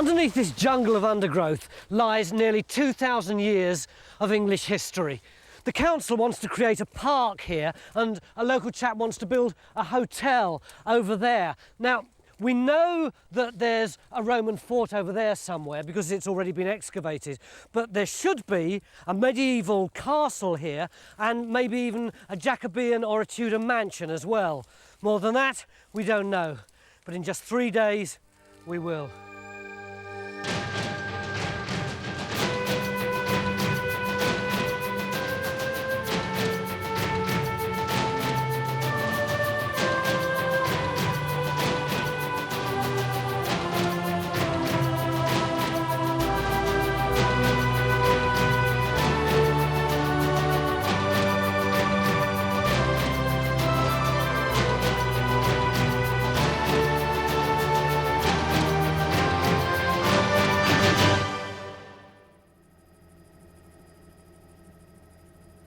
Underneath this jungle of undergrowth lies nearly 2,000 years of English history. The council wants to create a park here, and a local chap wants to build a hotel over there. Now, we know that there's a Roman fort over there somewhere because it's already been excavated, but there should be a medieval castle here and maybe even a Jacobean or a Tudor mansion as well. More than that, we don't know, but in just 3 days, we will.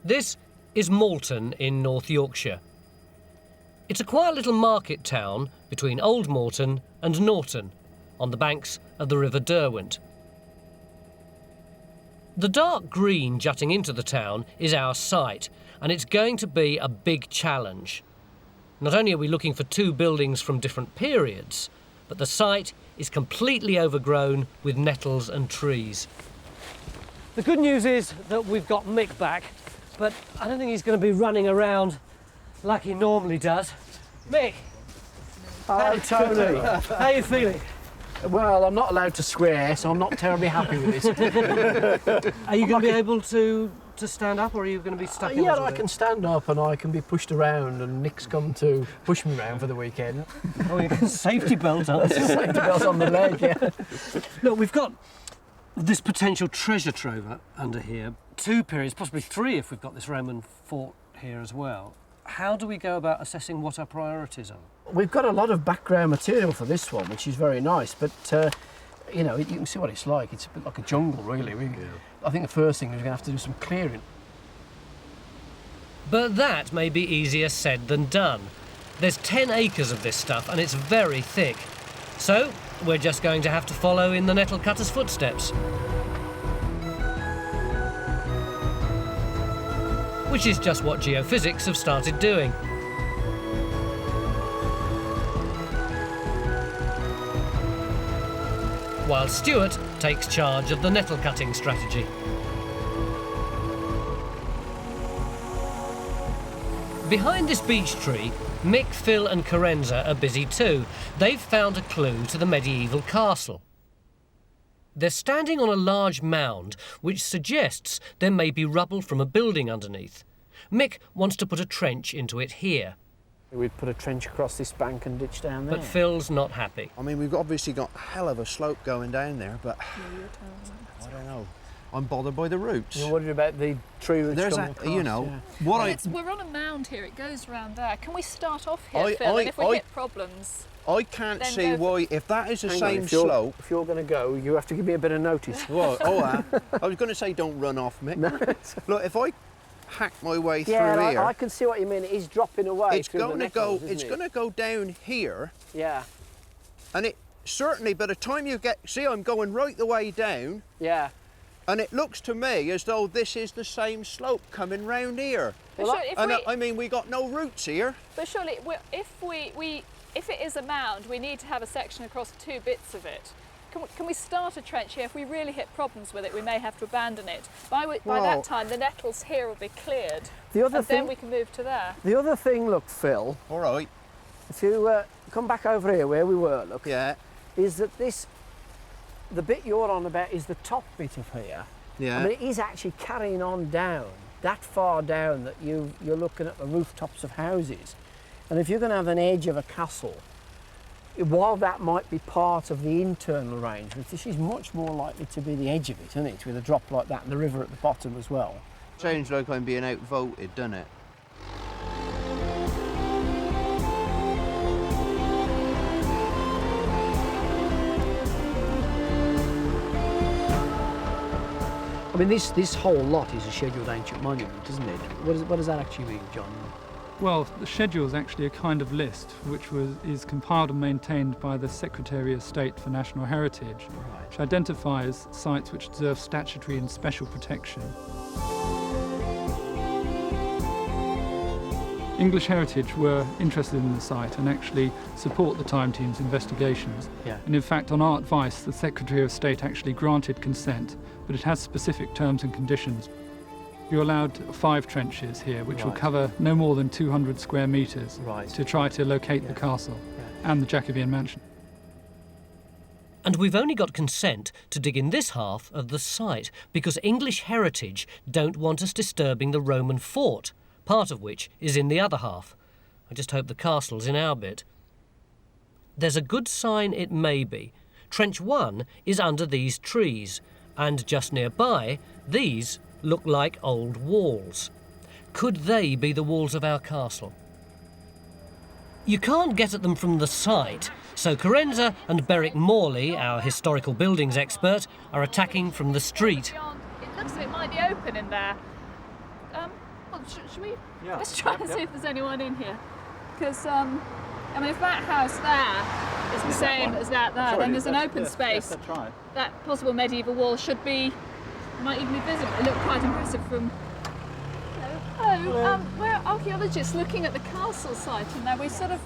This is Malton in North Yorkshire. It's a quiet little market town between Old Malton and Norton, on the banks of the River Derwent. The dark green jutting into the town is our site, and it's going to be a big challenge. Not only are we looking for 2 buildings from different periods, but the site is completely overgrown with nettles and trees. The good news is that we've got Mick back, but I don't think he's going to be running around like he normally does. Mick! Hello, Tony. How are you feeling? Well, I'm not allowed to swear, so I'm not terribly happy with it. Are you going to be able to stand up, or are you going to be stuck in? Yeah, I can stand up and I can be pushed around, and Nick's come to push me around for the weekend. Oh, you got safety belt on. Safety belt on the leg, yeah. Look, we've got this potential treasure trove under here. 2 periods, possibly 3 if we've got this Roman fort here as well. How do we go about assessing what our priorities are? We've got a lot of background material for this one, which is very nice, but you know, you can see what it's like. It's a bit like a jungle, really. I think the first thing is we're going to have to do some clearing. But that may be easier said than done. There's 10 acres of this stuff and it's very thick. So we're just going to have to follow in the nettle cutter's footsteps. Which is just what geophysics have started doing. While Stuart takes charge of the nettle cutting strategy. Behind this beech tree, Mick, Phil and Carenza are busy too. They've found a clue to the medieval castle. They're standing on a large mound, which suggests there may be rubble from a building underneath. Mick wants to put a trench into it here. We'd put a trench across this bank and ditch down there. But Phil's not happy. I mean, we've obviously got a hell of a slope going down there, but I don't know. I'm bothered by the roots. You're worried about the tree roots coming across, you know, yeah. We're on a mound here, it goes around there. Can we start off here, Phil, and if we hit problems... I can't see why, if that is the same if slope... If you're going to go, you have to give me a bit of notice. Well, I was going to say don't run off, Mick. No. Look, if I hack my way through here... Yeah, I can see what you mean. It is dropping away it's going to go. It's going to go down here. Yeah. And it certainly, by the time you get... See, I'm going right the way down. Yeah. And it looks to me as though this is the same slope coming round here. Well, I mean, we got no roots here. But surely, if it is a mound, we need to have a section across 2 bits of it. Can we start a trench here? If we really hit problems with it, we may have to abandon it. By that time, the nettles here will be cleared. Then we can move to there. The other thing, look, Phil. All right. If you come back over here where we were, look. Yeah. Is that the bit you're on about is the top bit of here. Yeah. I mean, it is actually carrying on down, that far down that you're looking at the rooftops of houses. And if you're going to have an edge of a castle, while that might be part of the internal arrangement, this is much more likely to be the edge of it, isn't it? With a drop like that and the river at the bottom as well. Sounds like I'm being outvoted, doesn't it? I mean, this whole lot is a scheduled ancient monument, isn't it? What does that actually mean, John? Well, the schedule is actually a kind of list which is compiled and maintained by the Secretary of State for National Heritage, which identifies sites which deserve statutory and special protection. English Heritage were interested in the site and actually support the Time Team's investigations. Yeah. And in fact, on our advice, the Secretary of State actually granted consent, but it has specific terms and conditions. You're allowed 5 trenches here, which will cover no more than 200 square metres to try to locate the castle and the Jacobean mansion. And we've only got consent to dig in this half of the site because English Heritage don't want us disturbing the Roman fort, part of which is in the other half. I just hope the castle's in our bit. There's a good sign it may be. Trench 1 is under these trees, and just nearby, these look like old walls. Could they be the walls of our castle? You can't get at them from the site, so Carenza and Beric Morley, our historical buildings expert, are attacking from the street. It looks as if it might be open in there. Should we? Yeah. Let's try and see if there's anyone in here. Because, I mean, if that house there is the same as that there, then there's an open space. That's right. That possible medieval wall might even be visible. It looked quite impressive from... Hello. We're archaeologists looking at the castle site, and now we've sort of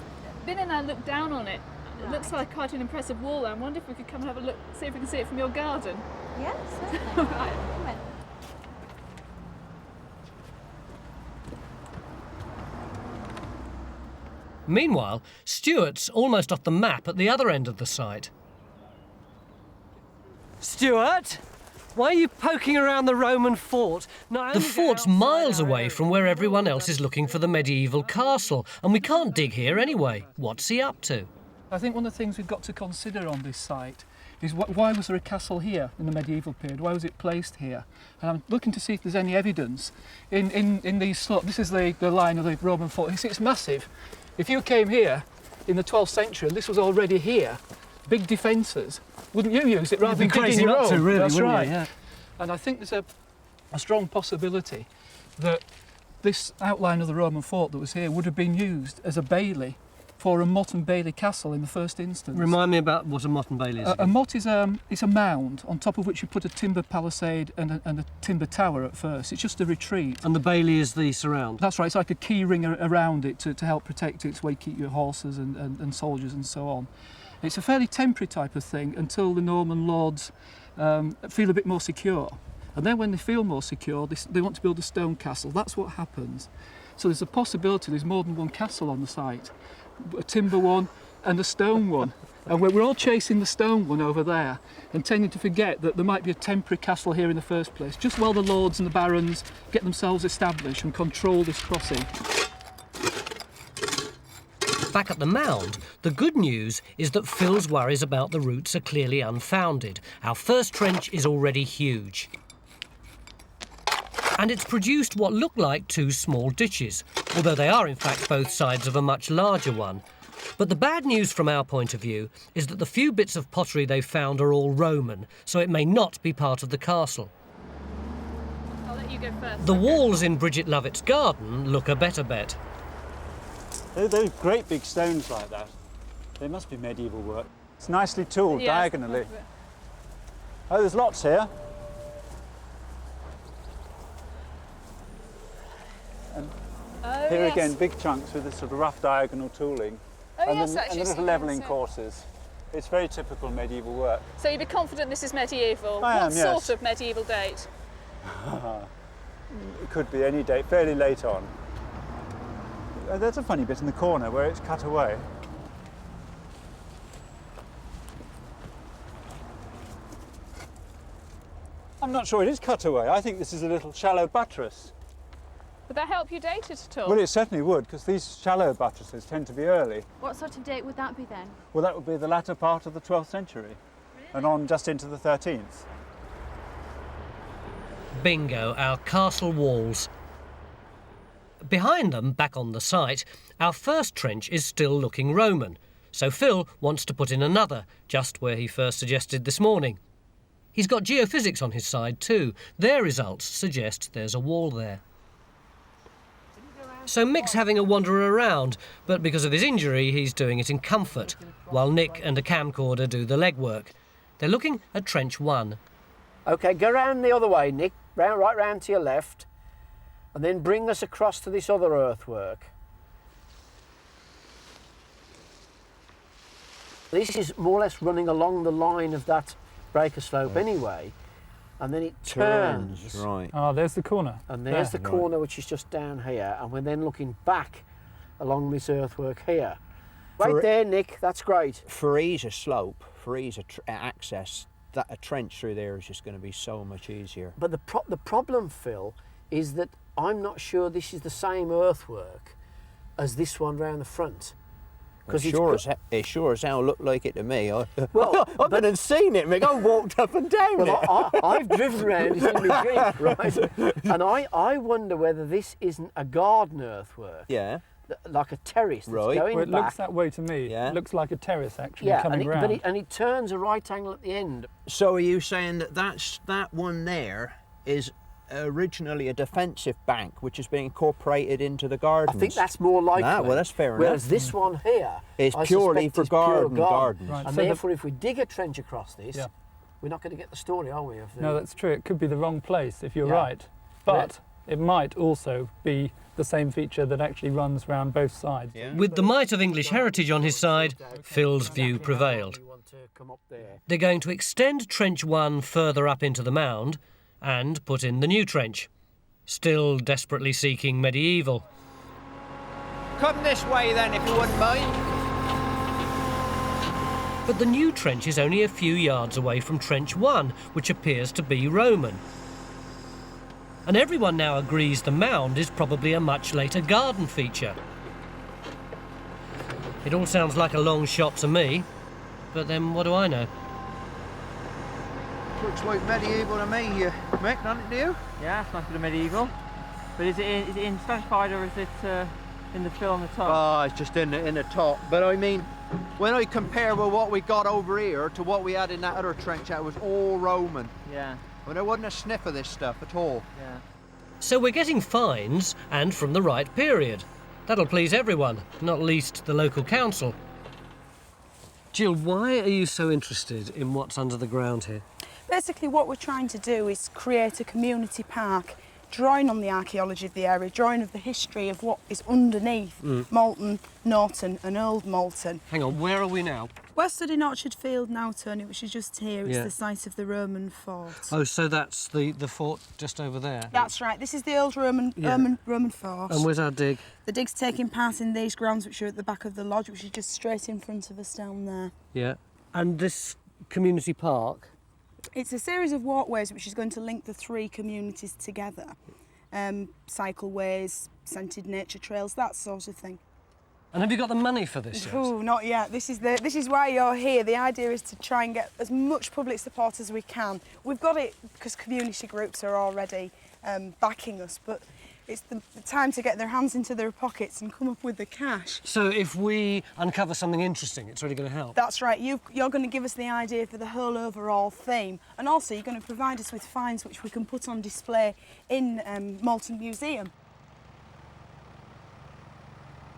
been in there and looked down on it. It looks like quite an impressive wall there. I wonder if we could come and have a look, see if we can see it from your garden. Yes, certainly. Right. Come in. Meanwhile, Stuart's almost off the map at the other end of the site. Stuart, why are you poking around the Roman fort? The fort's miles away from where everyone else is looking for the medieval castle, and we can't dig here anyway. What's he up to? I think one of the things we've got to consider on this site is why was there a castle here in the medieval period? Why was it placed here? And I'm looking to see if there's any evidence in these slopes. This is the line of the Roman fort. You see, it's massive. If you came here in the 12th century and this was already here, big defences, wouldn't you use it rather than digging your own? Really, that's right. You? Yeah. And I think there's a strong possibility that this outline of the Roman fort that was here would have been used as a bailey for a motte and bailey castle in the first instance. Remind me about what a motte and bailey is. A motte is a mound on top of which you put a timber palisade and a timber tower at first. It's just a retreat. And the bailey is the surround? That's right, it's like a key ring around it to help protect it. It's where you keep your horses and soldiers and so on. It's a fairly temporary type of thing until the Norman lords feel a bit more secure. And then when they feel more secure, they want to build a stone castle. That's what happens. So there's a possibility there's more than one castle on the site. A timber one and a stone one. And we're all chasing the stone one over there and tending to forget that there might be a temporary castle here in the first place, just while the lords and the barons get themselves established and control this crossing. Back at the mound, the good news is that Phil's worries about the roots are clearly unfounded. Our first trench is already huge. And it's produced what look like 2 small ditches, although they are in fact both sides of a much larger one. But the bad news from our point of view is that the few bits of pottery they've found are all Roman, so it may not be part of the castle. I'll let you go first. The walls in Bridget Lovett's garden look a better bet. Those great big stones like that, they must be medieval work. It's nicely tooled diagonally. Oh, there's lots here. And here again, big chunks with this sort of rough diagonal tooling. Oh, and yes, the actually. little levelling courses. It's very typical medieval work. So you'd be confident this is medieval? I am, what yes. sort of medieval date? It could be any date, fairly late on. There's a funny bit in the corner where it's cut away. I'm not sure it is cut away. I think this is a little shallow buttress. Would that help you date it at all? Well, it certainly would, because these shallow buttresses tend to be early. What sort of date would that be then? Well, that would be the latter part of the 12th century, and on just into the 13th. Bingo, our castle walls. Behind them, back on the site, our first trench is still looking Roman, so Phil wants to put in another, just where he first suggested this morning. He's got geophysics on his side too. Their results suggest there's a wall there. So Mick's having a wander around, but because of his injury, he's doing it in comfort, while Nick and a camcorder do the legwork. They're looking at Trench 1. OK, go round the other way, Nick, right round to your left, and then bring us across to this other earthwork. This is more or less running along the line of that breaker slope anyway, and then it turns. Right. Ah, there's the corner. And there's the corner, which is just down here, and we're then looking back along this earthwork here. Right there, Nick, that's great. For ease of slope, for ease of access, a trench through there is just going to be so much easier. But the problem, Phil, is that I'm not sure this is the same earthwork as this one round the front. It sure as hell looked like it to me. Well, I've been and seen it, Mick. I walked up and down it. I've driven around it in my Jeep, right? And I wonder whether this isn't a garden earthwork. Yeah. Like a terrace that's Right. going Well, it back. looks that way to me. Yeah. It looks like a terrace actually Yeah, coming round. and it turns a right angle at the end. So are you saying that one there is originally a defensive bank which has been incorporated into the gardens? I think that's more likely. Ah, well, that's fair Whereas enough. this one here It's I purely suspect for is pure gardens. Right. And So therefore, if we dig a trench across this, Yeah. we're not going to get the story, are we? No, that's true. It could be the wrong place if you're Yeah. right. But it might also be the same feature that actually runs round both sides. Yeah. With the might of English heritage on his side, Phil's view prevailed. They're going to extend Trench 1 further up into the mound and put in the new trench, still desperately seeking medieval. Come this way then, if you wouldn't mind. But the new trench is only a few yards away from Trench 1, which appears to be Roman. And everyone now agrees the mound is probably a much later garden feature. It all sounds like a long shot to me, but then what do I know? Looks like medieval to me, Mick, doesn't it, do you? Yeah, it's nice bit of medieval. But is it in stratified or is it in the fill on the top? Oh, it's just in the top. But I mean, when I compare with what we got over here to what we had in that other trench, that was all Roman. Yeah, Well, there wasn't a sniff of this stuff at all. yeah. So we're getting finds, and from the right period. That'll please everyone, not least the local council. Jill, why are you so interested in what's under the ground here? Basically what we're trying to do is create a community park, drawing on the archaeology of the area, drawing of the history of what is underneath Malton, Norton and Old Malton. Hang on, where are we now? We're stood in Orchard Field now, Tony, which is just here. It's Yeah. the site of the Roman fort. Oh, so that's the fort just over there? That's right, this is the old Roman fort. And where's our dig? The dig's taking part in these grounds which are at the back of the lodge, which is just straight in front of us down there. Yeah. And this community park? It's a series of walkways which is going to link the three communities together. Cycleways, scented nature trails, that sort of thing. And have you got the money for this yet? Oh, not yet. This is why you're here. The idea is to try and get as much public support as we can. We've got it because community groups are already backing us, but it's the time to get their hands into their pockets and come up with the cash. So if we uncover something interesting, it's really going to help? That's right. You're going to give us the idea for the whole overall theme, and also you're going to provide us with finds which we can put on display in Malton Museum.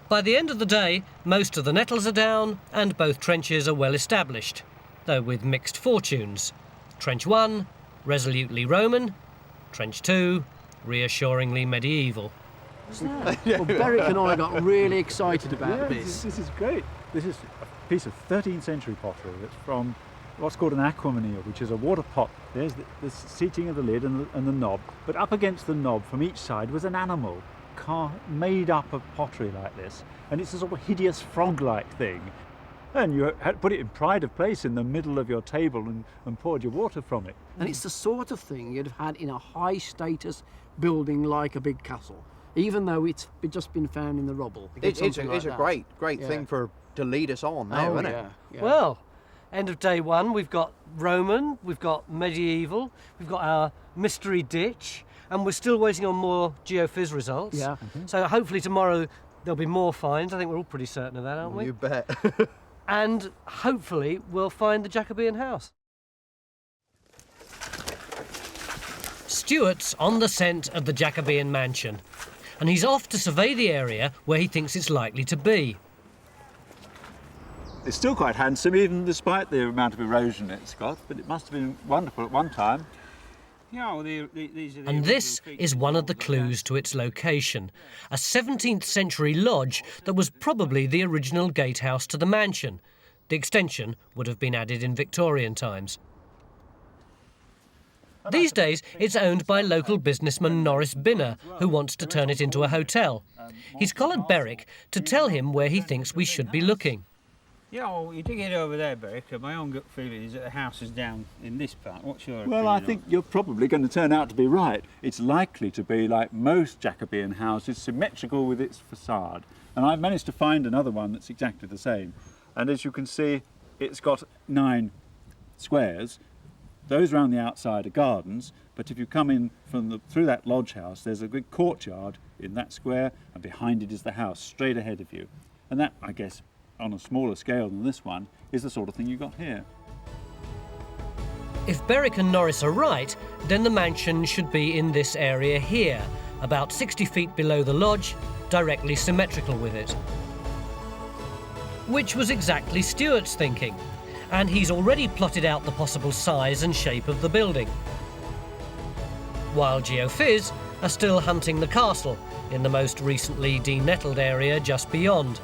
By the end of the day, most of the Nettles are down and both trenches are well established, though with mixed fortunes. Trench 1, resolutely Roman. Trench 2, reassuringly medieval. Well, Beric and I got really excited about This is great. This is a piece of 13th century pottery that's from what's called an aquamanile, which is a water pot. There's the seating of the lid and the knob, but up against the knob from each side was an animal made up of pottery like this, and it's a sort of hideous frog-like thing. And you had to put it in pride of place in the middle of your table and poured your water from it. And it's the sort of thing you'd have had in a high-status building like a big castle, even though it's just been found in the rubble. It's a great thing to lead us on now, isn't it? Yeah. Well, end of day one, we've got Roman, we've got medieval, we've got our mystery ditch, and we're still waiting on more geophys results. Yeah. So hopefully tomorrow there'll be more finds. I think we're all pretty certain of that, aren't we? You bet. And hopefully we'll find the Jacobean house. Stuart's on the scent of the Jacobean mansion. and he's off to survey the area where he thinks it's likely to be. It's still quite handsome, even despite the amount of erosion it's got, but it must have been wonderful at one time. Yeah, well, these are the And this original is one of the clues to its location. A 17th century lodge that was probably the original gatehouse to the mansion. The extension would have been added in Victorian times. These days, it's owned by local businessman Norris Binner, who wants to turn it into a hotel. He's collared Berwick to tell him where he thinks we should be looking. Yeah, well, you dig it over there, Beric. My own gut feeling is that the house is down in this part. What's your Well, opinion I on think it? you're probably going to turn out to be right. It's likely to be like most Jacobean houses, symmetrical with its facade. And I've managed to find another one that's exactly the same. And as you can see, it's got 9 squares. Those around the outside are gardens, but if you come in through that lodge house, there's a big courtyard in that square, and behind it is the house, straight ahead of you. And that, I guess, on a smaller scale than this one, is the sort of thing you got here. If Berwick and Norris are right, then the mansion should be in this area here, about 60 feet below the lodge, directly symmetrical with it. Which was exactly Stuart's thinking, and he's already plotted out the possible size and shape of the building. While GeoFizz are still hunting the castle in the most recently denettled area just beyond.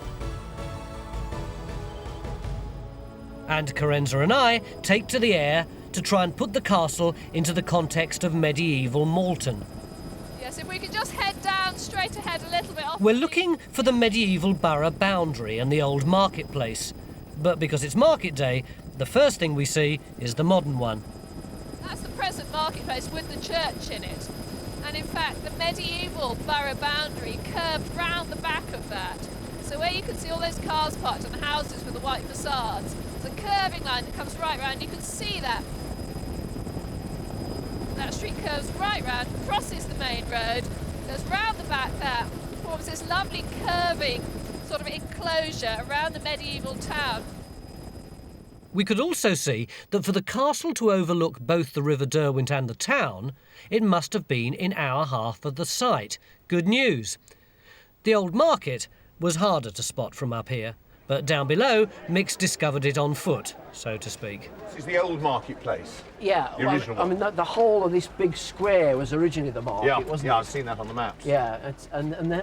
And Carenza and I take to the air to try and put the castle into the context of medieval Malton. Yes, if we could just head down straight ahead a little bit off. We're looking for the medieval borough boundary and the old marketplace. But because it's market day, the first thing we see is the modern one. That's the present marketplace with the church in it. And in fact, the medieval borough boundary curved round the back of that. So where you can see all those cars parked and the houses with the white facades, it's a curving line that comes right round. You can see that. That street curves right round, crosses the main road, goes round the back there, forms this lovely curving sort of enclosure around the medieval town. We could also see that for the castle to overlook both the River Derwent and the town, it must have been in our half of the site. Good news. The old market was harder to spot from up here, but down below, Mick's discovered it on foot, so to speak. This is the old marketplace. Yeah, The original I mean, the whole of this big square was originally the market, Yeah, wasn't yeah, it? I've seen that on the maps. Yeah,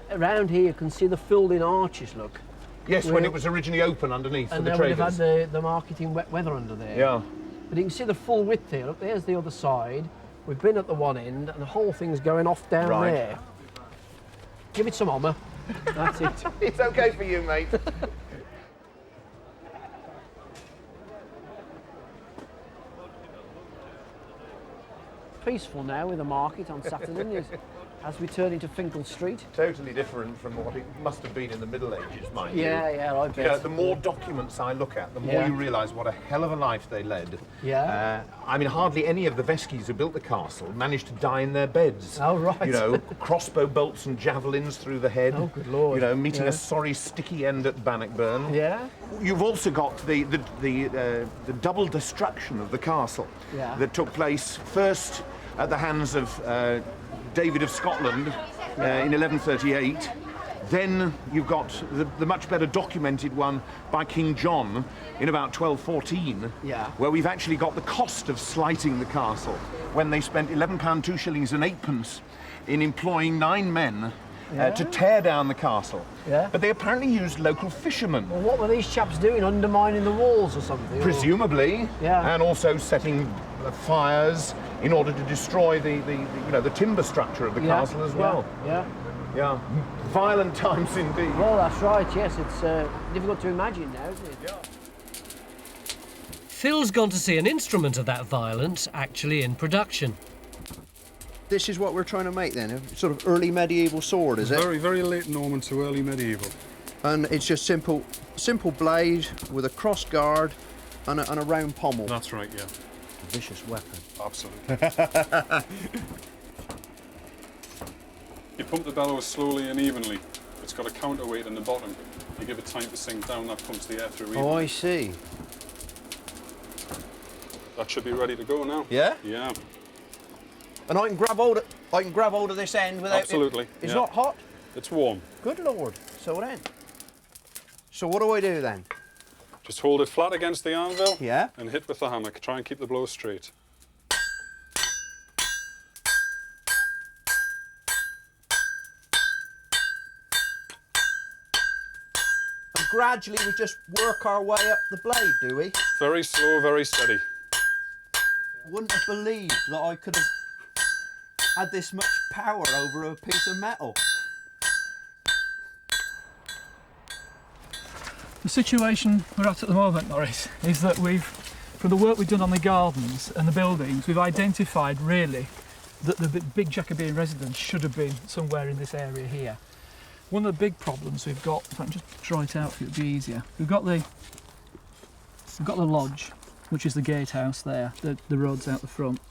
around here you can see the filled-in arches, look. Yes, when Well, it was originally open underneath for And the they would have traders. had the market in wet weather under there. Yeah. But you can see the full width here. Look, there's the other side. We've been at the one end, and the whole thing's going off down Right. there. Give it some honour. That's it. It's okay for you, mate. Peaceful now with the market on Saturday, as we turn into Finkel Street. Totally different from what it must have been in the Middle Ages, mind you. Yeah, I bet. You know, the more documents I look at, the more Yeah. you realise what a hell of a life they led. Yeah. I mean, hardly any of the Veskies who built the castle managed to die in their beds. Oh, right. You know, crossbow bolts and javelins through the head. Oh, good Lord. You know, meeting Yeah. a sorry sticky end at Bannockburn. Yeah. You've also got the double destruction of the castle Yeah. that took place first at the hands of David of Scotland in 1138. Then you've got the much better documented one by King John in about 1214, Yeah. where we've actually got the cost of slighting the castle when they spent £11, 2 shillings and 8 in employing 9 men to tear down the castle. Yeah. But they apparently used local fishermen. Well, what were these chaps doing? Undermining the walls or something? or- Presumably, Yeah. and also setting fires in order to destroy the timber structure of the Yeah, castle as yeah, well. Yeah. Yeah, violent times indeed. Well, that's right. Yes, it's difficult to imagine now, isn't it? Yeah. Phil's gone to see an instrument of that violence actually in production. This is what we're trying to make then, a sort of early medieval sword, is it? Very, very late Norman to early medieval. And it's just simple blade with a cross guard and a round pommel. That's right, yeah. A vicious weapon. Absolutely. You pump the bellows slowly and evenly. It's got a counterweight in the bottom. You give it time to sink down, that pumps the air through evenly. Oh, I see. That should be ready to go now. Yeah? Yeah, And I can grab hold of this end without absolutely. It's yeah. not hot? It's warm. Good Lord. So then? So what do I do then? Just hold it flat against the anvil. Yeah. And hit with the hammer. Try and keep the blow straight. And gradually we just work our way up the blade, do we? Very slow, very steady. Wouldn't have believed that I could have had this much power over a piece of metal. The situation we're at the moment, Norris, is that from the work we've done on the gardens and the buildings, we've identified really that the big Jacobean residence should have been somewhere in this area here. One of the big problems we've got, if I can just draw it out for you, it'll be easier. We've got the lodge, which is the gatehouse there, the road's out the front.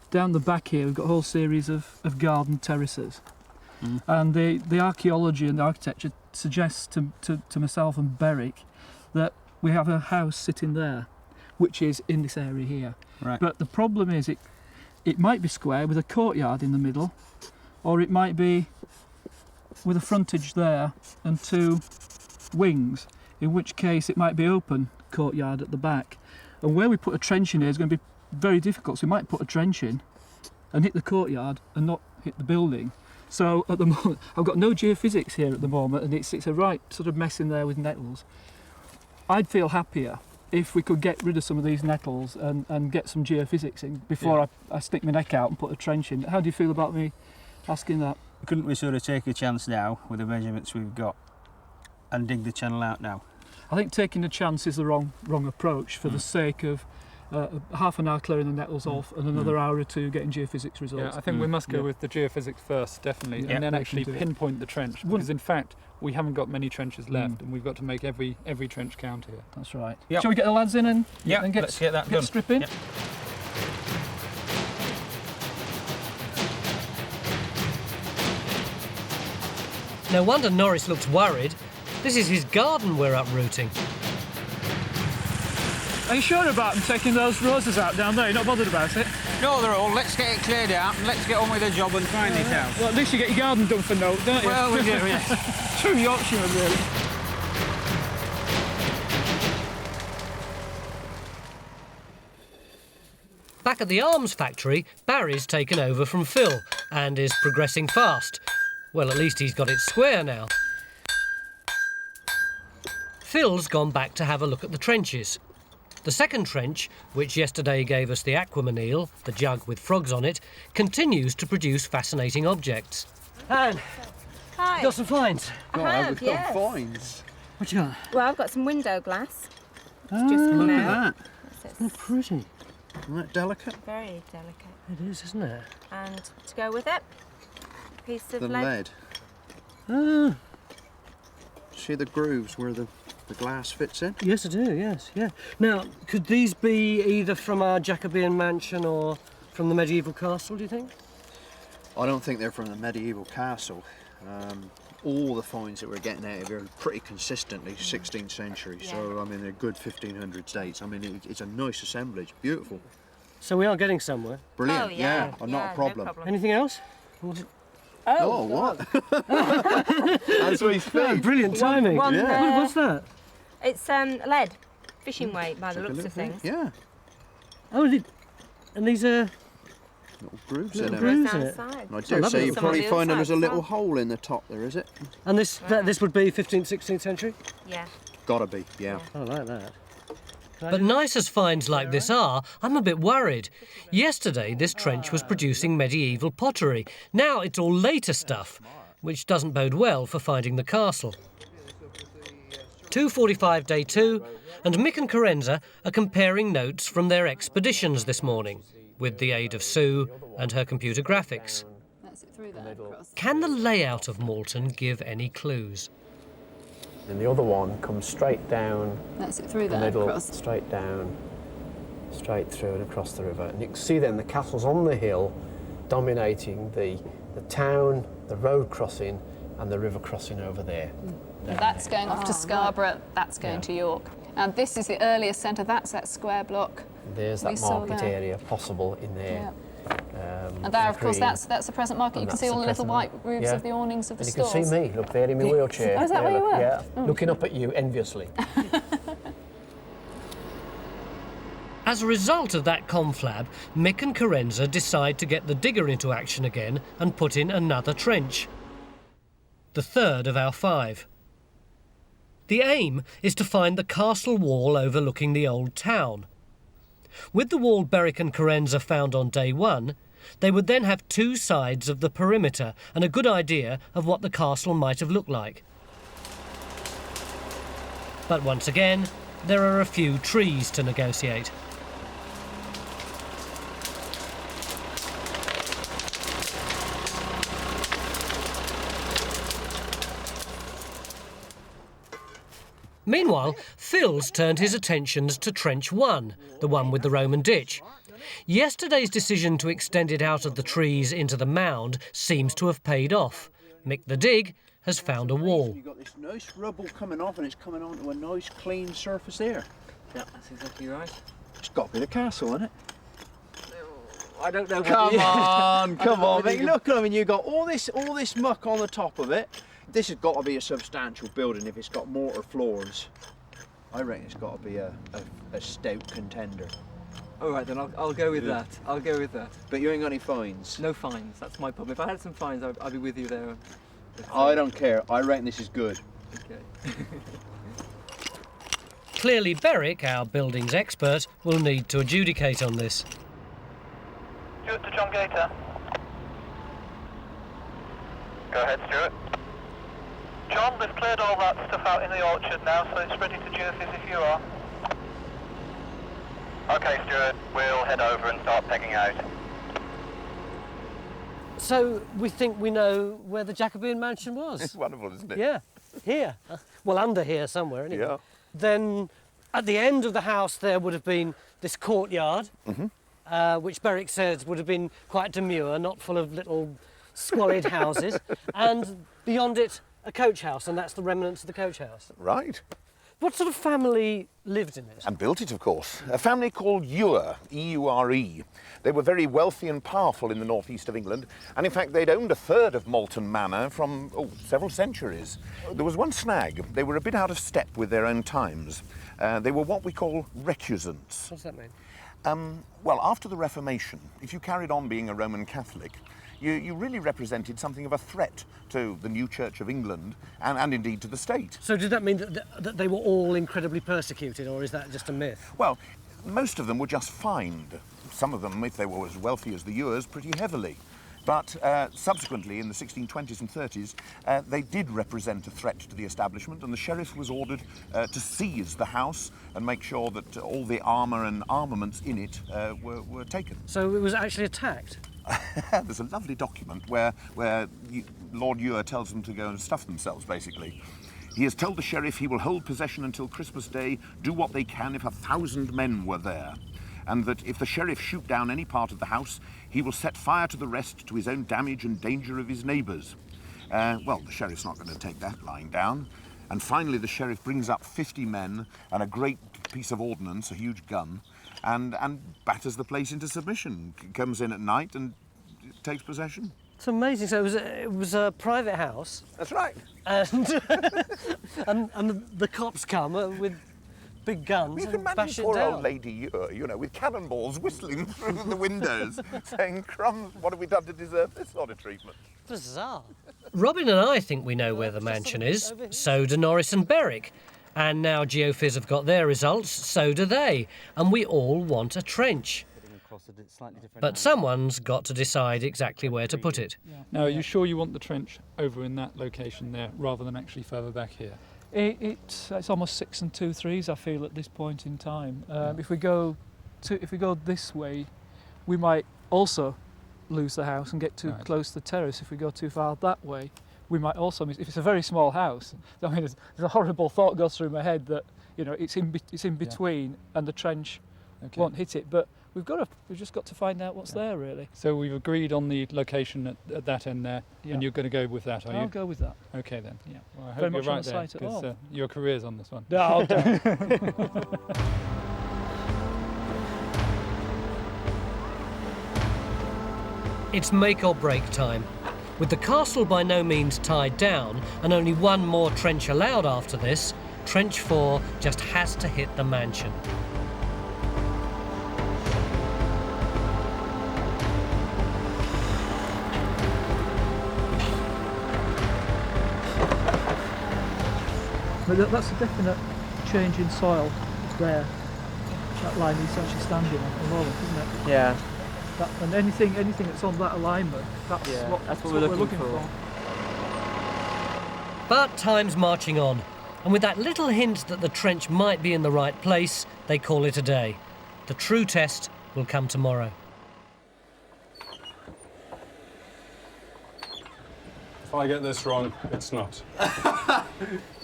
Down the back here we've got a whole series of garden terraces. And the archaeology and the architecture suggests to myself and Berwick that we have a house sitting there, which is in this area here. Right. But the problem is it might be square with a courtyard in the middle, or it might be with a frontage there and two wings, in which case it might be open courtyard at the back. And where we put a trench in here is going to be very difficult, so we might put a trench in and hit the courtyard and not hit the building. So at the moment, I've got no geophysics here at the moment, and it's a right sort of mess in there with nettles. I'd feel happier if we could get rid of some of these nettles and get some geophysics in before I stick my neck out and put a trench in. How do you feel about me asking that? Couldn't we sort of take a chance now with the measurements we've got and dig the channel out now? I think taking a chance is the wrong approach for the sake of half an hour clearing the nettles off and another hour or two getting geophysics results. Yeah, I think we must go with the geophysics first, definitely, Yeah, and then we actually can do it. pinpoint the trench, because in fact we haven't got many trenches left, and we've got to make every trench count here. That's right. Yep. Shall we get the lads in and let's get that done. stripping? Yep. No wonder Norris looks worried. This is his garden we're uprooting. Are you sure about them taking those roses out down there? You're not bothered about it? No, they're all. Let's get it cleared out and let's get on with the job and find this house. Well, at least you get your garden done for note, don't you? Well, we do, yes. True Yorkshireman, really. Back at the arms factory, Barry's taken over from Phil and is progressing fast. Well, at least he's got it square now. Phil's gone back to have a look at the trenches. The second trench, which yesterday gave us the aquamanil, the jug with frogs on it, continues to produce fascinating objects. Anne, Hi. you got some finds? We've got Finds. What you got? Well, I've got some window glass. It's just come Look out. at that. That's Pretty. Isn't that delicate? very delicate. It is, isn't it? And to go with it, a piece of The lead. lead. See the grooves where the glass fits in? Yes, I do, yes, yeah. Now, could these be either from our Jacobean mansion or from the medieval castle, do you think? I don't think they're from the medieval castle. All the finds that we're getting out of here are pretty consistently 16th century, so I mean they're good 1500 dates. I mean it's a nice assemblage, beautiful. So we are getting somewhere. Brilliant, Oh, yeah. not Yeah, a problem. no problem. Anything else? Oh, what? As we speak. Brilliant timing. one Yeah. there. What's that? It's lead, fishing weight by the Take a looks look of there. things. Yeah, Oh, and these are little grooves Little in grooves. them. Isn't it? Outside. And I dare lovely. say you Some on probably the find other there's a side little as well. hole in the top there, is it? and this would be 15th, 16th century. Yeah. Gotta be, yeah. I like that. But nice as finds like this are, I'm a bit worried. Yesterday, this trench was producing medieval pottery. Now it's all later stuff, which doesn't bode well for finding the castle. 2:45 day 2, and Mick and Carenza are comparing notes from their expeditions this morning, with the aid of Sue and her computer graphics. That's it through there. Across. Can the layout of Malton give any clues? And the other one comes straight down That's it through the there. middle, Across. straight down, straight through and across the river. And you can see then the castle's on the hill, dominating the town, the road crossing, and the river crossing over there. That's going off to Scarborough. That's going to York. And this is the earliest centre. That's that square block. There's We that saw market there. area possible in there. And there, of course, cream. that's the present market. You And can see that's all the the little present white roofs yeah. of the awnings of the And you stores. can see me, look there in my wheelchair. Oh, is that There, where you look, were? Yeah, Oh. looking up at you enviously. As a result of that conflab, Mick and Carenza decide to get the digger into action again and put in another trench. The third of our 5. The aim is to find the castle wall overlooking the old town. With the wall Berwick and Carenza found on day 1, they would then have 2 sides of the perimeter and a good idea of what the castle might have looked like. But once again, there are a few trees to negotiate. Meanwhile, Phil's turned his attentions to Trench 1, the one with the Roman ditch. Yesterday's decision to extend it out of the trees into the mound seems to have paid off. Mick the Dig has found a wall. You've got this nice rubble coming off and it's coming onto a nice clean surface there. Yeah, that's exactly right. It's got to be the castle, hasn't it? I don't know. Come on, come on, mate. Look, I mean, you've got all this muck on the top of it. This has got to be a substantial building if it's got mortar floors. I reckon it's got to be a stout contender. All right, then I'll go with that. I'll go with that. But you ain't got any fines? No fines. That's my problem. If I had some fines, I'd be with you there. I don't care. I reckon this is good. Okay. Clearly Berwick, our buildings expert, will need to adjudicate on this. Stuart to John Gator. Go ahead, Stuart. John, we've cleared all that stuff out in the orchard now, so it's ready to geophys if you are. Okay, Stuart, we'll head over and start pegging out. So we think we know where the Jacobean mansion was? It's wonderful, isn't it? Yeah, here. Well, under here somewhere, anyway. Yeah. Then at the end of the house there would have been this courtyard, which Berwick says would have been quite demure, not full of little squalid houses. And beyond it, a coach house, and that's the remnants of the coach house. Right. What sort of family lived in it? And built it, of course. A family called Eure, E-U-R-E. They were very wealthy and powerful in the northeast of England, and in fact they'd owned a third of Malton Manor from several centuries. There was one snag. They were a bit out of step with their own times. They were what we call recusants. What's that mean? Well, after the Reformation, if you carried on being a Roman Catholic, you really represented something of a threat to the new Church of England and indeed to the state. So did that mean that they were all incredibly persecuted, or is that just a myth? Well, most of them were just fined. Some of them, if they were as wealthy as the Ures, pretty heavily. But subsequently, in the 1620s and 30s, they did represent a threat to the establishment, and the sheriff was ordered to seize the house and make sure that all the armour and armaments in it were taken. So it was actually attacked? There's a lovely document where Lord Eure tells them to go and stuff themselves, basically. He has told the sheriff he will hold possession until Christmas Day, do what they can if 1,000 men were there, and that if the sheriff shoot down any part of the house, he will set fire to the rest to his own damage and danger of his neighbours. Well, the sheriff's not going to take that lying down. And finally, the sheriff brings up 50 men and a great piece of ordnance, a huge gun, and batters the place into submission. Comes in at night and takes possession. It's amazing. So it was a private house. That's right. And and the cops come with big guns You can and imagine bash it poor down. old Lady Eure, you know, with cannonballs whistling through the windows, saying, "Crumbs, what have we done to deserve this sort of treatment?" Bizarre. Robin and I think we know where the mansion is. So do Norris and Berwick. And now Geophys have got their results, so do they. And we all want a trench. But someone's got to decide exactly where to put it. Now, are you sure you want the trench over in that location there, rather than actually further back here? It's almost 6 2/3, I feel, at this point in time. If we go this way, we might also lose the house and get too close to the terrace. If we go too far that way, we might also miss. If it's a very small house, I mean, there's a horrible thought goes through my head that, you know, it's in between and the trench won't hit it. But we've just got to find out what's there, really. So we've agreed on the location at that end there, and you're going to go with that, are you? I'll go with that. Okay then. Yeah. Well, I Very hope much you're on right the there, site at all. because your career's on this one. No, I'll do. It's make or break time. With the castle by no means tied down and only one more trench allowed after this, Trench 4 just has to hit the mansion. But that's a definite change in soil there. That line he's actually standing on at the moment, isn't it? Yeah. And anything that's on that alignment, that's what we're looking for. But time's marching on, and with that little hint that the trench might be in the right place, they call it a day. The true test will come tomorrow. If I get this wrong, it's not.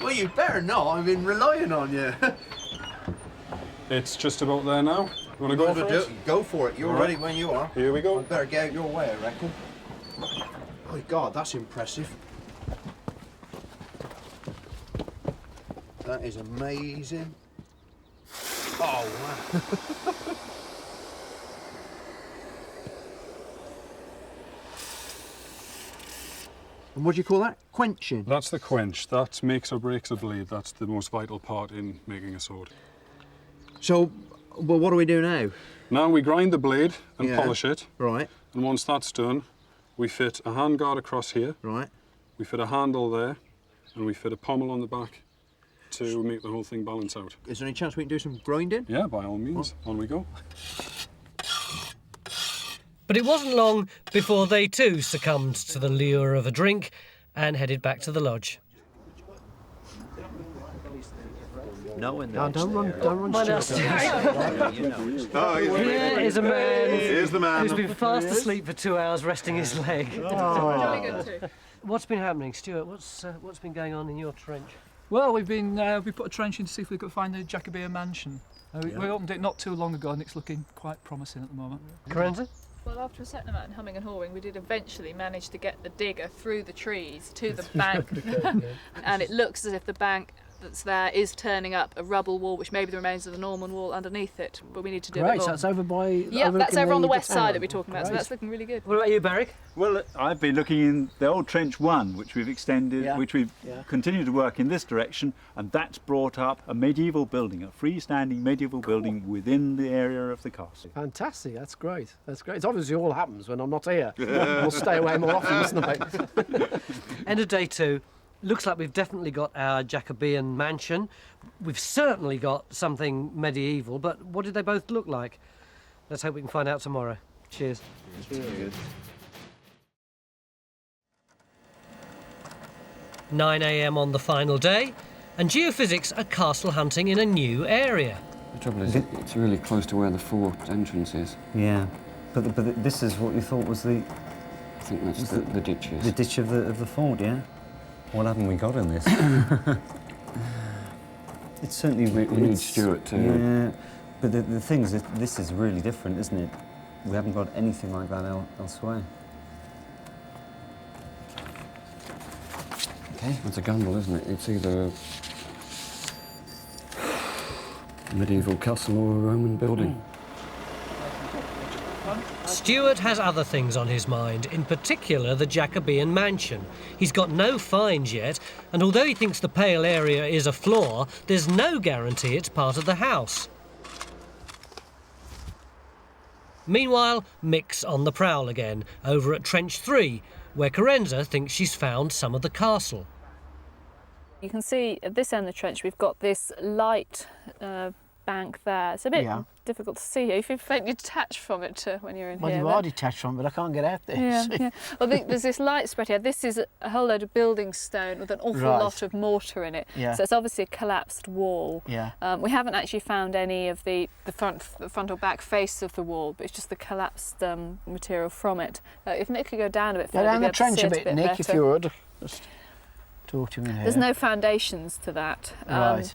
Well, you better not. I've been relying on you. It's just about there now. You want to go for it? Go for it. You're ready when you are. Here we go. I better get out your way, I reckon. Oh, God, that's impressive. That is amazing. Oh, wow. And what do you call that? Quenching? That's the quench. That makes or breaks a blade. That's the most vital part in making a sword. So, well, what do we do now? Now we grind the blade and polish it. Right. And once that's done, we fit a handguard across here. Right. We fit a handle there, and we fit a pommel on the back to make the whole thing balance out. Is there any chance we can do some grinding? Yeah, by all means. On we go. But it wasn't long before they too succumbed to the lure of a drink and headed back to the lodge. No, don't run. Here is a man Here's the man. who's been fast asleep for 2 hours resting his leg. Really good too. What's been happening, Stuart? What's been going on in your trench? Well, we put a trench in to see if we could find the Jacobean mansion. We opened it not too long ago, and it's looking quite promising at the moment. Carenza? Well, after a certain amount of humming and hawing, we did eventually manage to get the digger through the trees to the bank. And it looks as if the bank that's there is turning up a rubble wall, which may be the remains of the Norman wall underneath it, but we need to do Great, it more. so that's over by... Yeah, that's over on the west town. side that we're talking about, so Great. that's looking really good. What about you, Barrick? Well, I've been looking in the old Trench 1, which we've extended, which we've continued to work in this direction, and that's brought up a medieval building, a freestanding medieval building within the area of the castle. Fantastic, that's great. That's great. It obviously all happens when I'm not here. We'll stay away more often, mustn't we? End of day 2. Looks like we've definitely got our Jacobean mansion. We've certainly got something medieval, but what did they both look like? Let's hope we can find out tomorrow. Cheers. Cheers. 9 a.m. on the final day, and geophysics are castle hunting in a new area. The trouble is, it's really close to where the fort entrance is. Yeah, but this is what you thought was the... I think that's the ditches. The ditch of the fort, yeah? What haven't we got in this? It's certainly... We need Stuart to... Yeah, but the thing is, this is really different, isn't it? We haven't got anything like that elsewhere. Okay. It's a gamble, isn't it? It's either a medieval castle or a Roman building. Stuart has other things on his mind, in particular the Jacobean mansion. He's got no finds yet, and although he thinks the pale area is a flaw, there's no guarantee it's part of the house. Meanwhile, Mick's on the prowl again, over at Trench 3, where Carenza thinks she's found some of the castle. You can see at this end of the trench we've got this light bank there. It's a bit difficult to see if you're faintly detached from it when you're in well, here. you are detached from it, but I can't get out there. Yeah. Well, there's this light spread here. This is a whole load of building stone with an awful lot of mortar in it. Yeah. So it's obviously a collapsed wall. Yeah. We haven't actually found any of the front or back face of the wall, but it's just the collapsed material from it. If Nick could go down a bit further, Go down the trench a bit, Nick, better. if you would. Just talk to me here. There's no foundations to that. Right.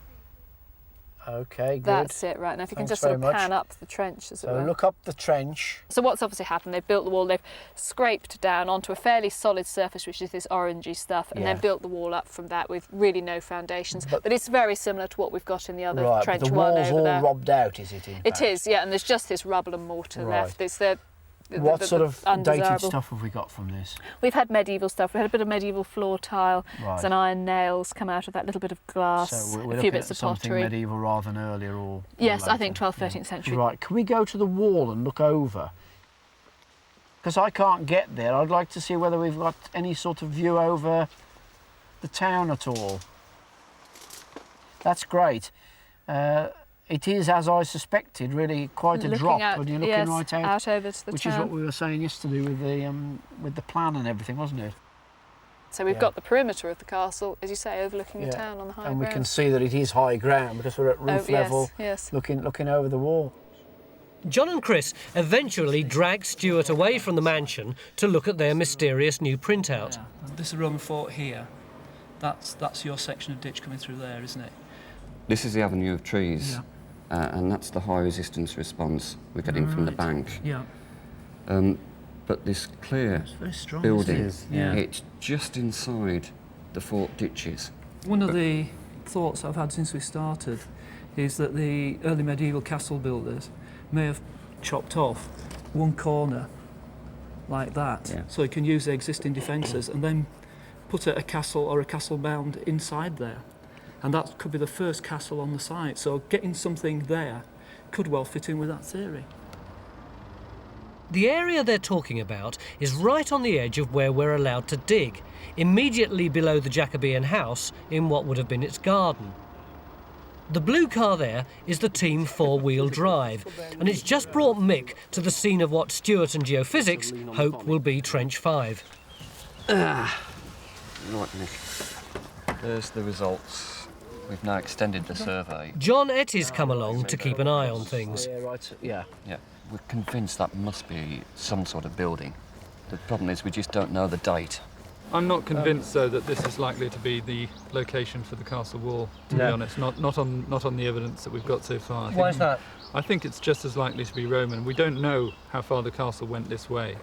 Okay, good. That's it, right. Now if you can just sort of pan up the trench as it were. So look up the trench. So what's obviously happened, they've built the wall, they've scraped down onto a fairly solid surface, which is this orangey stuff, and then built the wall up from that with really no foundations. But it's very similar to what we've got in the other trench the one wall's over all there. robbed out, is it? It is, yeah, and there's just this rubble and mortar left. It's the What sort of dated undesirable. stuff have we got from this? We've had medieval stuff. We had a bit of medieval floor tile. Right. Some iron nails come out of that little bit of glass. So we're a looking few at bits of something pottery. medieval rather than earlier or Yes, I later. think 12th, 13th century. Right, can we go to the wall and look over? Because I can't get there. I'd like to see whether we've got any sort of view over the town at all. That's great. It is, as I suspected, really quite a Looking drop out, when you're looking yes, right out over to the which town. is what we were saying yesterday with the plan and everything, wasn't it? So we've Yeah. got the perimeter of the castle, as you say, overlooking the town on the high and we ground. can see that it is high ground because we're at roof level, yes. looking over the wall. John and Chris eventually drag Stuart away from the mansion to look at their mysterious new printout. This is Roman fort here. That's your section of ditch coming through there, isn't it? This is the avenue of trees, Yeah. And that's the high resistance response we're getting from the Right. bank. Yeah. But this clear very strong, building, isn't it? Yeah. it's just inside the fort ditches. One of the thoughts I've had since we started is that the early medieval castle builders may have chopped off one corner like that, Yeah. so you can use the existing defences and then put a castle or a castle mound inside there. And that could be the first castle on the site, so getting something there could well fit in with that theory. The area they're talking about is right on the edge of where we're allowed to dig, immediately below the Jacobean house in what would have been its garden. The blue car there is the Team 4-wheel drive, and it's just brought Mick to the scene of what Stuart and Geophysics hope will be Trench 5. Right, Nick. There's the results. We've now extended the survey. John Etty's come along to keep an eye on things. Yeah, right. Yeah. Yeah, we're convinced that must be some sort of building. The problem is we just don't know the date. I'm not convinced, though, that this is likely to be the location for the castle wall, to be No. honest. Not on the evidence that we've got so far. Why is that? I think it's just as likely to be Roman. We don't know how far the castle went this way.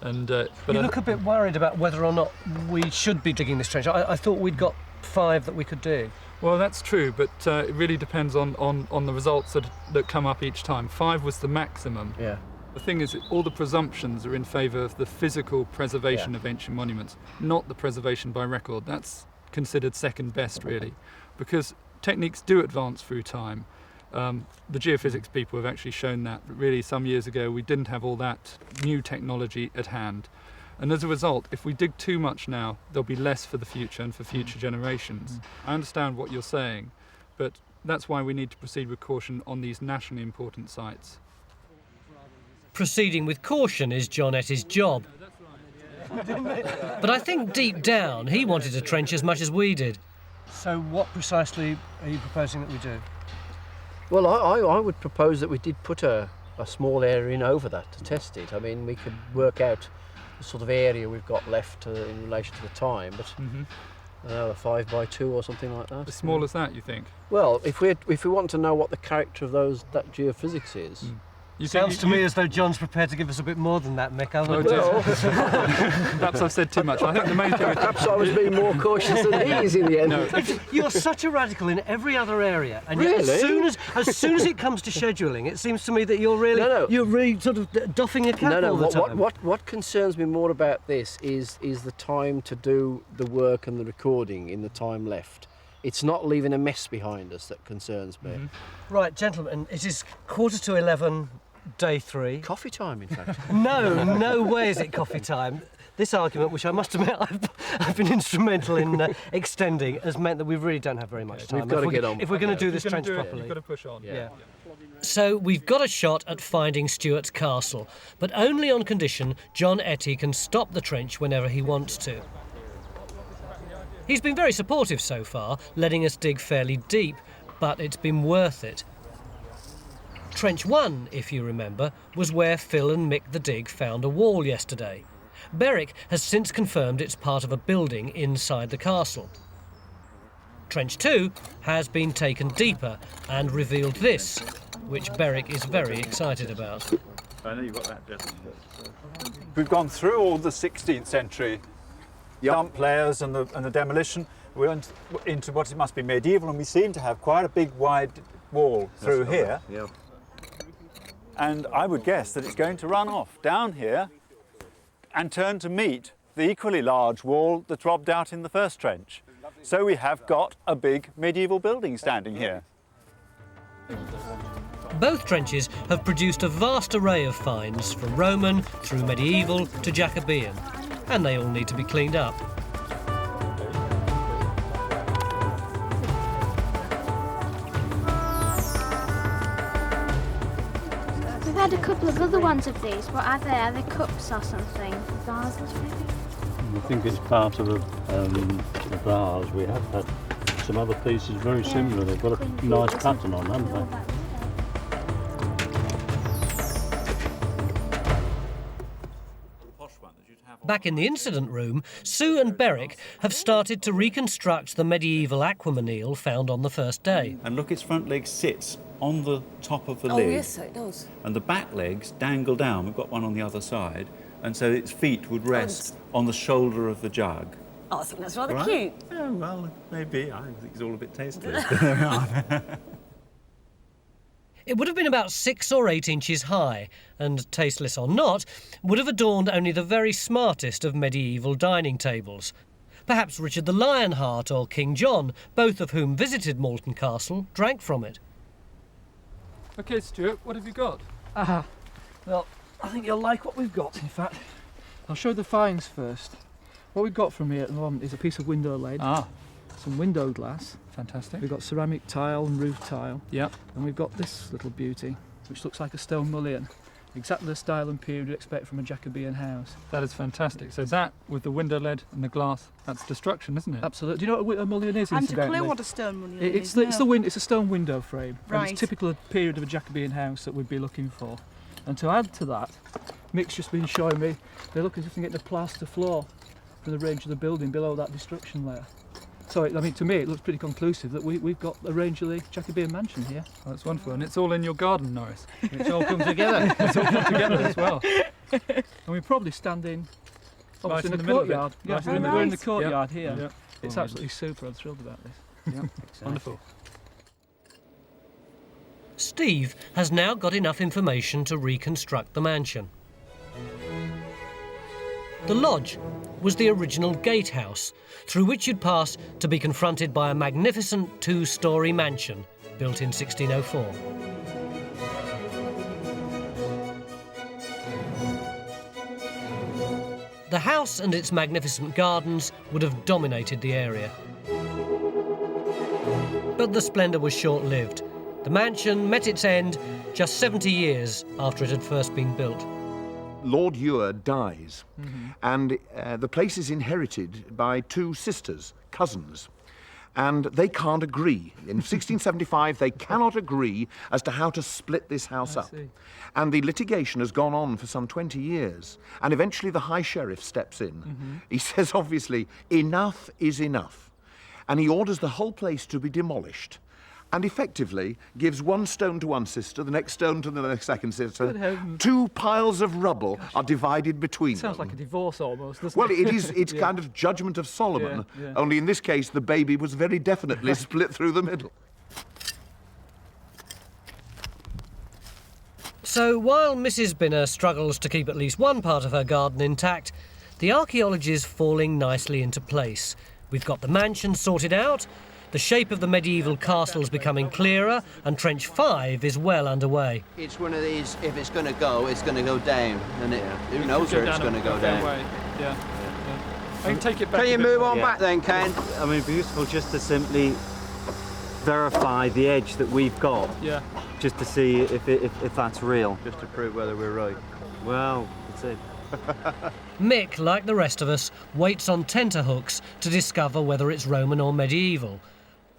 And but You look a bit worried about whether or not we should be digging this trench. I thought we'd got 5 that we could dig. well, that's true, but it really depends on the results that come up each time. 5 was the maximum. Yeah. The thing is, all the presumptions are in favour of the physical preservation of ancient monuments, not the preservation by record. That's considered second best, really, because techniques do advance through time. The geophysics people have actually shown that, but really some years ago we didn't have all that new technology at hand. And as a result, if we dig too much now, there'll be less for the future and for future generations. I understand what you're saying, but that's why we need to proceed with caution on these nationally important sites. Proceeding with caution is John Etty's job. But I think deep down he wanted to trench as much as we did. So what precisely are you proposing that we do? Well, I would propose that we did put a small area in over that to test it. I mean, we could work out the sort of area we've got left in relation to the time, but I don't know, a 5x2 or something like that. As small as that, you think? Well, if we want to know what the character of that geophysics is. Sounds to me as though John's prepared to give us a bit more than that, Mick. Perhaps I've said too much. I think the main thing is... Perhaps I was being more cautious than he is in the end. No. You're such a radical in every other area, and yet Really? as soon as it comes to scheduling, it seems to me that you're really sort of doffing your cap all the time. What concerns me more about this is the time to do the work and the recording in the time left. It's not leaving a mess behind us that concerns me. Right, gentlemen, it is 11:15, day 3. Coffee time, in fact. No way is it coffee time. This argument, which I must admit I've been instrumental in extending, has meant that we really don't have very much time. We've got to get on. If we're going to do this trench You've properly. got to push on. Yeah. So we've got a shot at finding Stuart's castle, but only on condition John Etty can stop the trench whenever he wants to. He's been very supportive so far, letting us dig fairly deep, but it's been worth it. Trench 1, if you remember, was where Phil and Mick the Dig found a wall yesterday. Berwick has since confirmed it's part of a building inside the castle. Trench 2 has been taken deeper and revealed this, which Berwick is very excited about. I know you've got that, Jess. We've gone through all the 16th century dump layers and the demolition. We went into what it must be medieval, and we seem to have quite a big wide wall through here. Yeah. And I would guess that it's going to run off down here and turn to meet the equally large wall that robbed out in the first trench. So we have got a big medieval building standing here. Both trenches have produced a vast array of finds, from Roman through medieval to Jacobean, and they all need to be cleaned up. We've had a couple of other ones of these. What are they? Are they cups or something? Vases, maybe? I think it's part of a vase. We have had some other pieces very similar. They've got a nice pattern on, haven't they? Back in the incident room, Sue and Berwick have started to reconstruct the medieval aquamanile found on the first day. And look, its front leg sits on the top of the Oh, lid. yes, it does. And the back legs dangle down. We've got one on the other side. And so its feet would rest on the shoulder of the jug. Oh, I think that's rather Right? cute. Yeah, well, maybe. I think it's all a bit tasteless. It would have been about 6 or 8 inches high, and tasteless or not, would have adorned only the very smartest of medieval dining tables. Perhaps Richard the Lionheart or King John, both of whom visited Malton Castle, drank from it. OK, Stuart, what have you got? Well, I think you'll like what we've got, in fact. I'll show the finds first. What we've got from here at the moment is a piece of window lead, some window glass. Fantastic. We've got ceramic tile and roof tile. Yep. And we've got this little beauty, which looks like a stone mullion. Exactly the style and period you'd expect from a Jacobean house. That is fantastic. So that, with the window lead and the glass, that's destruction, isn't it? Absolutely. Do you know what a mullion is, I'm to incidentally? clear what a stone mullion It's is. it's a stone window frame. And Right. it's typical of the period of a Jacobean house that we'd be looking for. And to add to that, Mick's just been showing me, they look as if they're getting a plaster floor from the range of the building below that destruction layer. So, I mean, to me, it looks pretty conclusive that we've got a range of the Jacobean mansion here. Oh, that's wonderful. And it's all in your garden, Norris. It's all come together. It's all come together as well. And we're probably standing Right in in the the middle of it. courtyard. Yeah, Right in the we're in middle. the courtyard Yep. here. Yep. It's absolutely super. I'm thrilled about this. Yeah, wonderful. Steve has now got enough information to reconstruct the mansion. The lodge was the original gatehouse, through which you'd pass to be confronted by a magnificent 2-storey mansion built in 1604. The house and its magnificent gardens would have dominated the area. But the splendour was short-lived. The mansion met its end just 70 years after it had first been built. Lord Ewer dies, and the place is inherited by 2 sisters, cousins, and they can't agree. In 1675, they cannot agree as to how to split this house up. And the litigation has gone on for some 20 years, and eventually the High Sheriff steps in. He says, obviously, enough is enough, and he orders the whole place to be demolished, and effectively gives 1 stone to one sister, the next stone to the second sister. Good heavens. 2 piles of rubble are divided between Sounds them. like a divorce almost, doesn't Well, it? it is. It's Yeah. kind of judgment of Solomon. Yeah, yeah. Only in this case, the baby was very definitely split through the middle. So while Mrs. Binner struggles to keep at least one part of her garden intact, the archaeology is falling nicely into place. We've got the mansion sorted out, the shape of the medieval castle is becoming clearer, and Trench 5 is well underway. It's one of these, if it's going to go down. And who knows where it's going to go down. Yeah. I can take it back. Can you a bit move more. on back then, Ken? I mean, it'd be useful just to simply verify the edge that we've got. Yeah. Just to see if that's real. Just to prove whether we're right. Well, that's it. Mick, like the rest of us, waits on tenterhooks to discover whether it's Roman or medieval.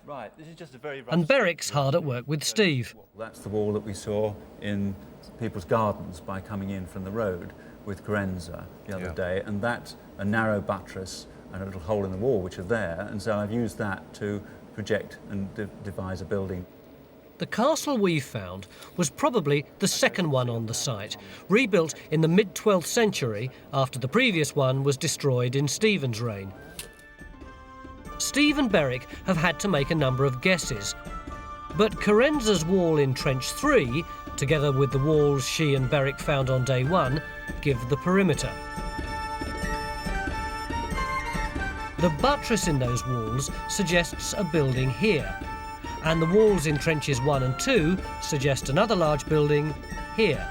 Right, this is just a very rough... And Berwick's hard at work with Steve. That's the wall that we saw in people's gardens by coming in from the road with Carenza the other day, and that's a narrow buttress and a little hole in the wall which are there, and so I've used that to project and devise a building. The castle we found was probably the second one on the site, rebuilt in the mid-12th century after the previous one was destroyed in Stephen's reign. Steve and Berwick have had to make a number of guesses, but Carenza's wall in Trench 3 together with the walls she and Berwick found on day one, give the perimeter. The buttress in those walls suggests a building here, and the walls in trenches 1 and 2 suggest another large building here.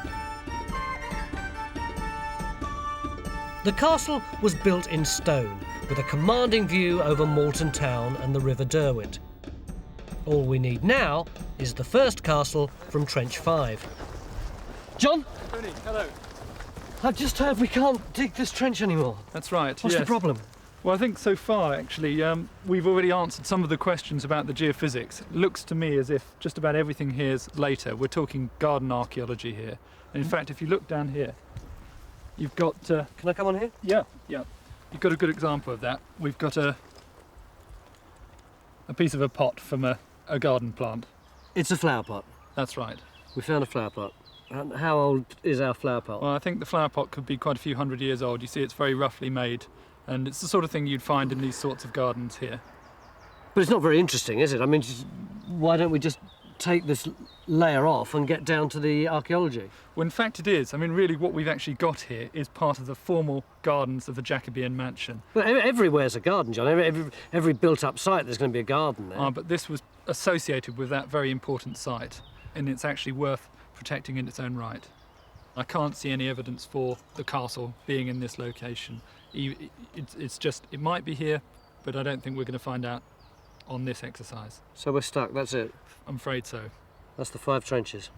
The castle was built in stone, with a commanding view over Malton town and the River Derwent. All we need now is the first castle from Trench 5. John? Tony, hello. I've just heard we can't dig this trench anymore. That's right. What's the yes. problem? Well, I think so far, actually, we've already answered some of the questions about the geophysics. It looks to me as if just about everything here is later. We're talking garden archaeology here. And in fact, if you look down here, you've got... Can I come on here? Yeah. You've got a good example of that. We've got a piece of a pot from a garden plant. It's a flower pot. That's right. We found a flower pot. And how old is our flower pot? Well, I think the flower pot could be quite a few hundred years old. You see, it's very roughly made. And it's the sort of thing you'd find in these sorts of gardens here. But it's not very interesting, is it? I mean, why don't we just take this layer off and get down to the archaeology? Well, in fact it is. I mean, really what we've actually got here is part of the formal gardens of the Jacobean mansion. But everywhere's a garden, John. Every built-up site, there's going to be a garden there. But this was associated with that very important site, and it's actually worth protecting in its own right. I can't see any evidence for the castle being in this location. It's just, it might be here, but I don't think we're going to find out on this exercise. So we're stuck, that's it? I'm afraid so. That's the 5 trenches.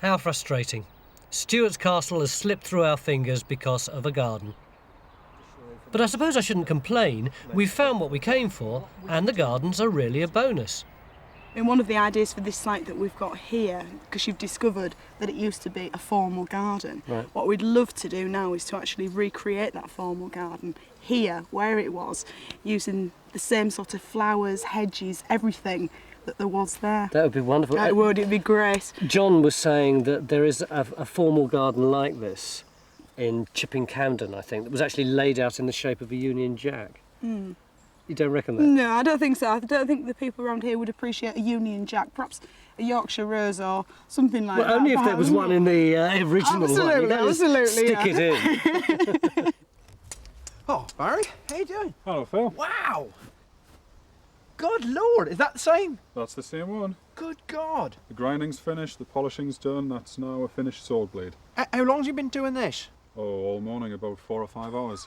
How frustrating. Stuart's castle has slipped through our fingers because of a garden. But I suppose I shouldn't complain. We've found what we came for, and the gardens are really a bonus. And one of the ideas for this site that we've got here, because you've discovered that it used to be a formal garden, right. What we'd love to do now is to actually recreate that formal garden here, where it was, using the same sort of flowers, hedges, everything that there was there. That would be wonderful. It would, it'd be great. John was saying that there is a formal garden like this in Chipping Camden, I think, that was actually laid out in the shape of a Union Jack. Mm. You don't reckon that? No, I don't think so. I don't think the people around here would appreciate a Union Jack. Perhaps a Yorkshire Rose or something like that. Well, only if there was one in the original one. You Absolutely, stick it in. Oh, Barry, how you doing? Hello, Phil. Wow! Good Lord, is that the same? That's the same one. Good God! The grinding's finished, the polishing's done, that's now a finished sword blade. How long have you been doing this? Oh, all morning, about 4 or 5 hours.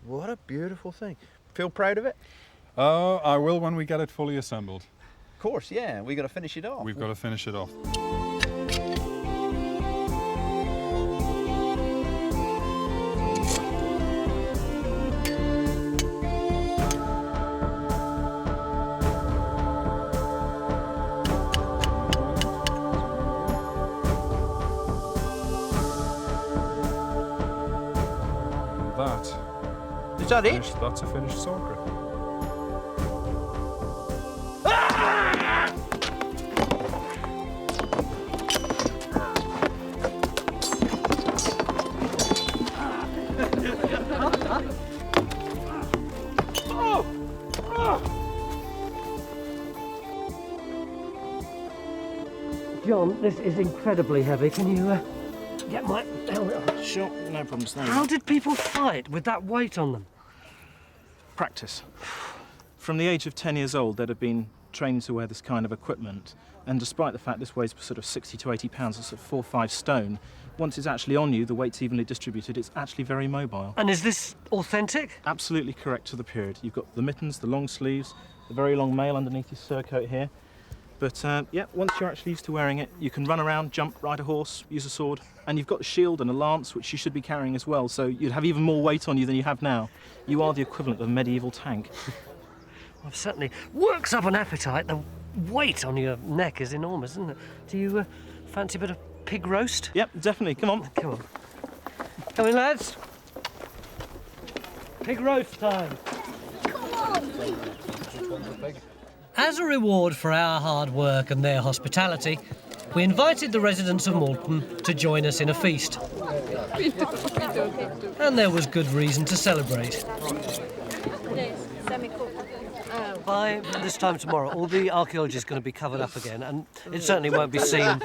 What a beautiful thing. Feel proud of it? I will when we get it fully assembled. Of course, yeah. We've got to finish it off. We've got to finish it off. Is that it? That's a finished sword grip. John, this is incredibly heavy. Can you get my helmet on? Sure, no problems. No. How did people fight with that weight on them? Practice. From the age of 10 years old, they'd have been trained to wear this kind of equipment, and despite the fact this weighs sort of 60 to 80 pounds, it's sort of 4 or 5 stone, once it's actually on you, the weight's evenly distributed, it's actually very mobile. And is this authentic? Absolutely correct to the period. You've got the mittens, the long sleeves, the very long mail underneath your surcoat here. But yeah, once you're actually used to wearing it, you can run around, jump, ride a horse, use a sword, and you've got a shield and a lance, which you should be carrying as well, so you'd have even more weight on you than you have now. You are the equivalent of a medieval tank. Well, it certainly works up an appetite. The weight on your neck is enormous, isn't it? Do you fancy a bit of pig roast? Yep, definitely. Come on. Come on. Come in, lads. Pig roast time. Come on. As a reward for our hard work and their hospitality, we invited the residents of Malton to join us in a feast. And there was good reason to celebrate. By this time tomorrow, all the archaeology is going to be covered up again, and it certainly won't be seen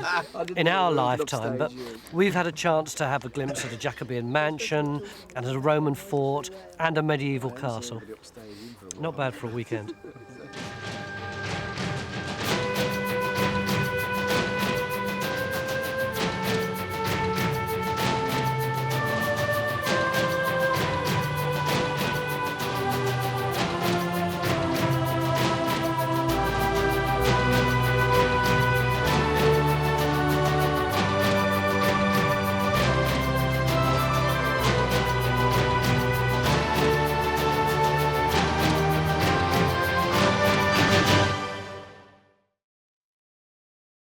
in our lifetime, but we've had a chance to have a glimpse at a Jacobean mansion, and at a Roman fort, and a medieval castle. Not bad for a weekend.